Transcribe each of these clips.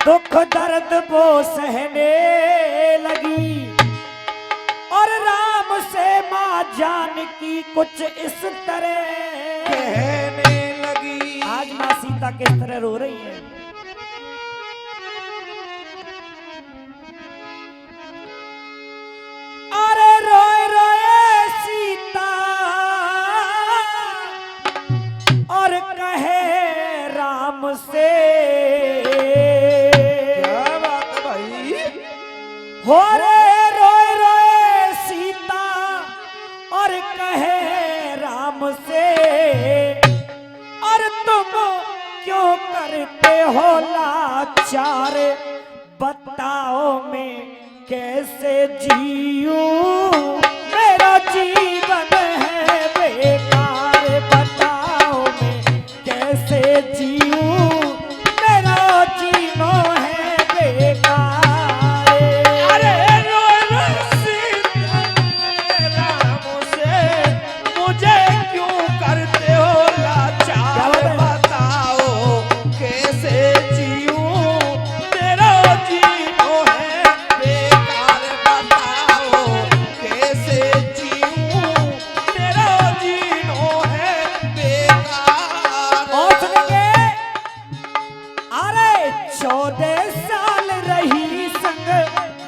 दुख दर्द वो सहने लगी और राम से माँ जानकी कुछ इस तरह कहने लगी। आज माँ सीता किस तरह रो रही है। अरे रोए रोए सीता और कहे राम से, क्या बात है भाई? हो रे रोए रोए सीता और कहे राम से, और तुम क्यों करते हो लाचार, बताओ मैं कैसे जीऊं, मेरा जीवन है बेकार, बताओ मैं कैसे जीऊं, मेरा जीना है बेकार। अरे रोए रोए सीता राम से, मुझे क्यों करते हो लाचार, बताओ कैसे जीऊं, मेरा जीनो है बेकार, बताओ कैसे जीऊं, मेरा जीनो है बेकार। और सुनेंगे, अरे 14 साल रही संग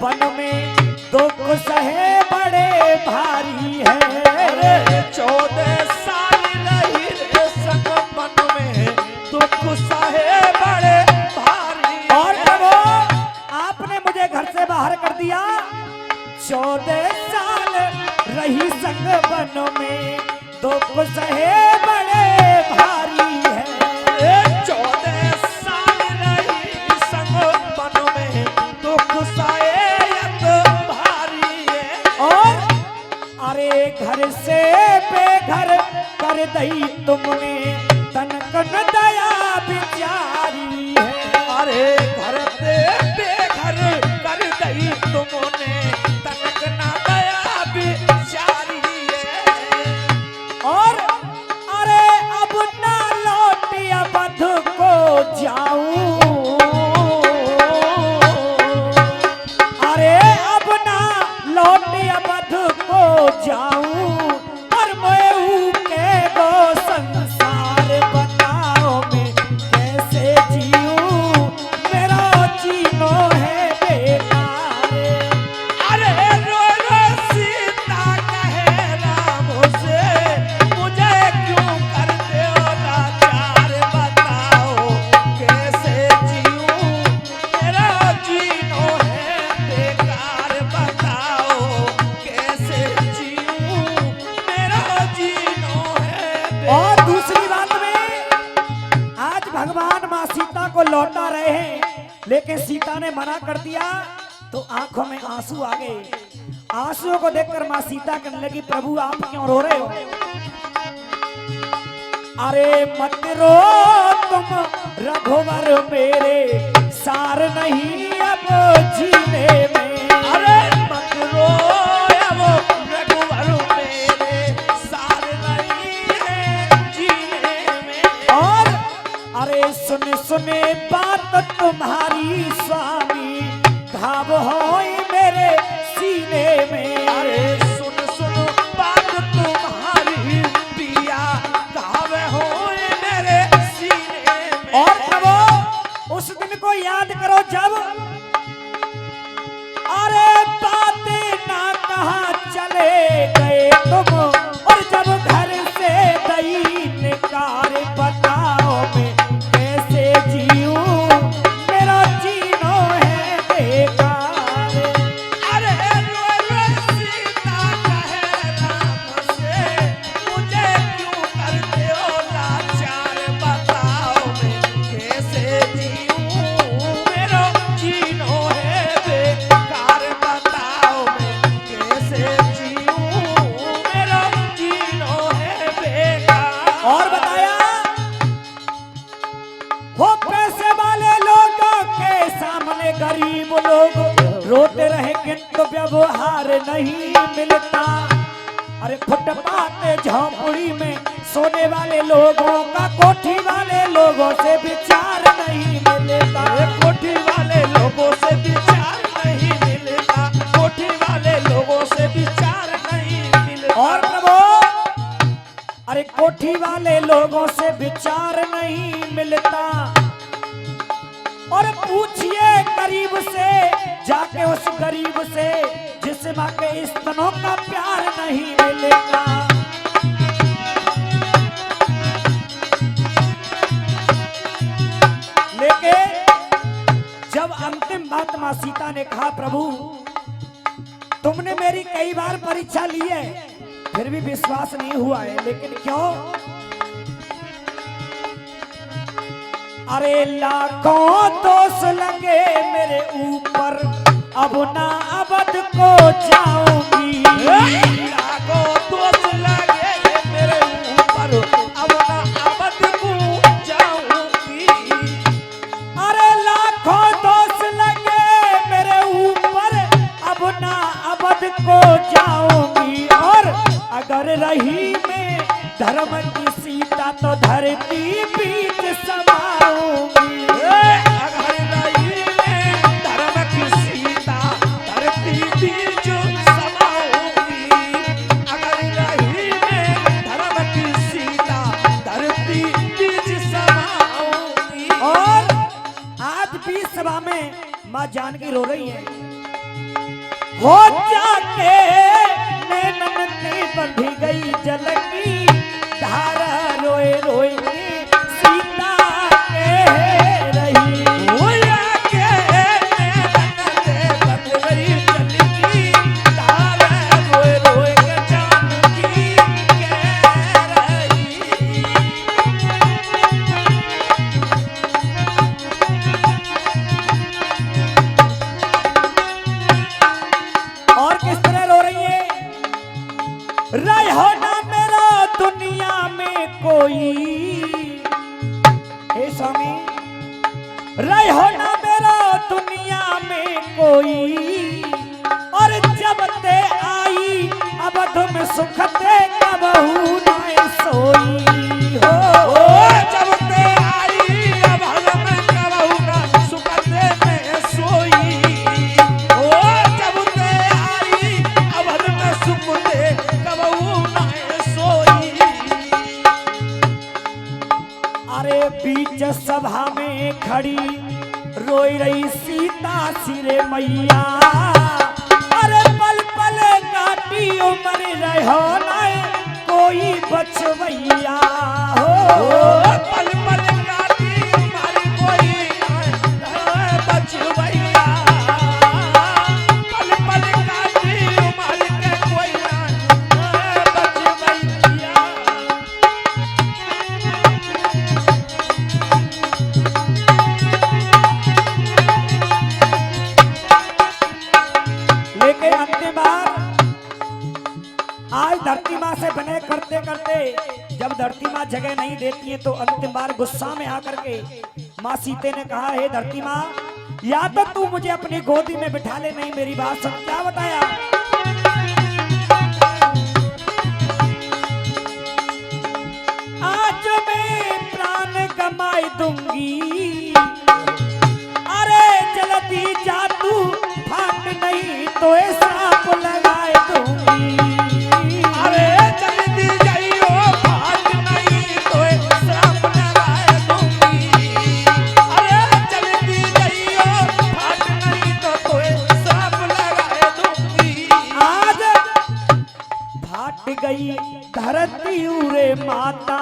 वन में, दुख सहे बड़े भारी है। अरे 14 साल रही रे संग मन में, दुख सहे बड़े भारी और है। प्रभु आपने मुझे घर से बाहर कर दिया, 14 साल रही संग वन में, दुख सहे बड़े भारी है। 14 साल रही संग मन में, दुख सहे यत भारी है। और अरे घर से बेघर कर दई तुमने, तनक न दया बिचारी है। अरे घर से बेघर कर दई तुमने, तनक ना दया बिचारी है। और अरे अब ना लौटिया बध को जाऊं, अरे अब ना लौटिया बध को जाऊं, और मैं के वो संसार, बताओ मैं कैसे जीऊं, मेरा जीनो है बेकार। अरे रो रो सीता कहे राम से, मुझे क्यों करते हो लाचार, बताओ कैसे जीऊं, मेरा जीनो है बेकार, बताओ कैसे जीऊं, मेरा जीनो है और बेकार। दूसरी बात में, आज भगवान माँ सीता को लौटा रहे हैं, लेकिन सीता ने मना कर दिया तो आंखों में आंसू आ गए। आंसुओं को देखकर माँ सीता कहने लगी, प्रभु आप क्यों रो रहे हो। अरे मत रो तुम रघुवर मेरे, सार नहीं अब जीने में। अरे मत रो अब रघुवर मेरे, सार नहीं है जीने में। और अरे सुन सुने बात तुम्हारी स्वामी, घाव होई मेरे सीने में। अरे सुन सुन बात तुम्हारी पिया, घाव होए मेरे सीने में। और प्रभु उस दिन को याद करो जब अरे बातें ना कहा चले गए तुम, और जब घर से दई निकार, बताओ मैं कैसे जीऊं, मेरा जीनो है बेकार। अरे रो रो सीता कहे राम से, मुझे क्यों करते हो लाचार, बताओ मैं कैसे जीऊं, मेरा जीनो है बेकार, बताओ मैं कैसे जीऊं, मेरा जीनो है बेकार। और बताया हो पैसे वाले लोगों के सामने गरीब लोग रोते रहे, किंतु व्यवहार नहीं मिलता। अरे फुटपाथ झोपड़ी में सोने वाले लोगों का कोठी वाले लोगों से विचार नहीं मिलता। कोठी वाले और पूछिए करीब से जाके उस गरीब से जिस माँ के स्तनों का प्यार नहीं मिलेगा। लेकिन जब अंतिम बात माँ सीता ने कहा, प्रभु तुमने मेरी कई बार परीक्षा ली है फिर भी विश्वास नहीं हुआ है, लेकिन क्यों? अरे लाखों दोष लगे मेरे ऊपर, अब ना अबद को जाऊंगी। लाखों दोष लगे मेरे ऊपर, अब ना अबद को जाऊंगी। अरे लाखों दोष लगे मेरे ऊपर, अब ना अबद को जाऊंगी। और अगर रही मैं धर्म की सीता तो धरती बीच समाऊंगी। अगर रही मैं धर्म की सीता धरती बीच समाऊंगी। अगर रही मैं धर्म की सीता धरती बीच समाऊंगी। और आज भी सभा में माँ जानकी रो रही है, हो जाके नैनन ने बंधी गई जल की धारा, रोए रोए सीता कह रही। होया के नैनन से बंध गई जल की धारा, रोए रोए के जानकी कह रही। और किस तरह रो रही है, रहो ना मेरा दुनिया में कोई, हे स्वामी रहो ना मेरा दुनिया में कोई। और जब ते आई अबध में सुख ते कबहू न सोई हो। जब ते आई अबध में कबहू न सुख ते मैं सोई। ओ जब ते आई अबध में सुख ते कबहू न सोई। अरे बीच सभा में खड़ी रोई रही सीता सिरे मैया। अरे पल पल काटी उम्र रहो ना कोई बचवैया हो। पल पल काटी हमारी कोई बचवैया। पल पल काटी हमारी के कोई बचवैया। लेकिन अंतिम बार आज धरती माँ से बने करते करते जब धरती माँ जगह नहीं देती है तो अंतिम बार गुस्सा में आकर के माँ सीते ने कहा, हे धरती माँ या तो तू मुझे अपनी गोदी में बिठा ले, नहीं मेरी बात सुन। क्या बताया, आज मैं प्राण गमाई दूंगी। अरे जल्दी जा तू फाट नहीं तो सांप लगाए दूंगी। अरे जल्दी जाइयो फाट नहीं तो श्राप लगाए दूंगी। अरे जल्दी जाइयो फाट नहीं तो श्राप लगाए दूंगी। आज फाट गई धरती उरे माता।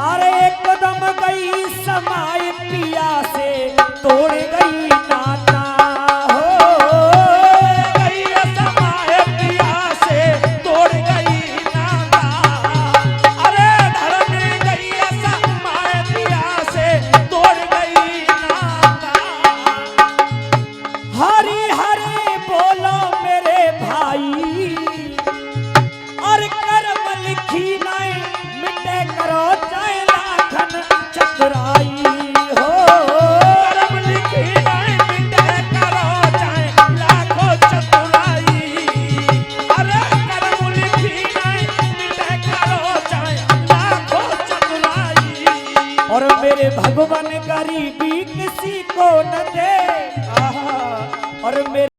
अरे एकदम गई समाई पिया से तोड़ गई नाता हो। गई समाए पिया से तोड़ गई नाता। अरे धर्म गई समाए पिया से तोड़ गई नाता। हरी हरी बोलो मेरे भाई, और कर्म लिखी नहीं मिटे करो चाहे लाखन चतुराई हो। कर्म लिखी नहीं मिटे करो चाहे लाखों चतुराई। अरे कर्म लिखी नहीं मिटे करो चाहे लाखों चतुराई। और मेरे भगवान गरीबी किसी को न दे। और मेरे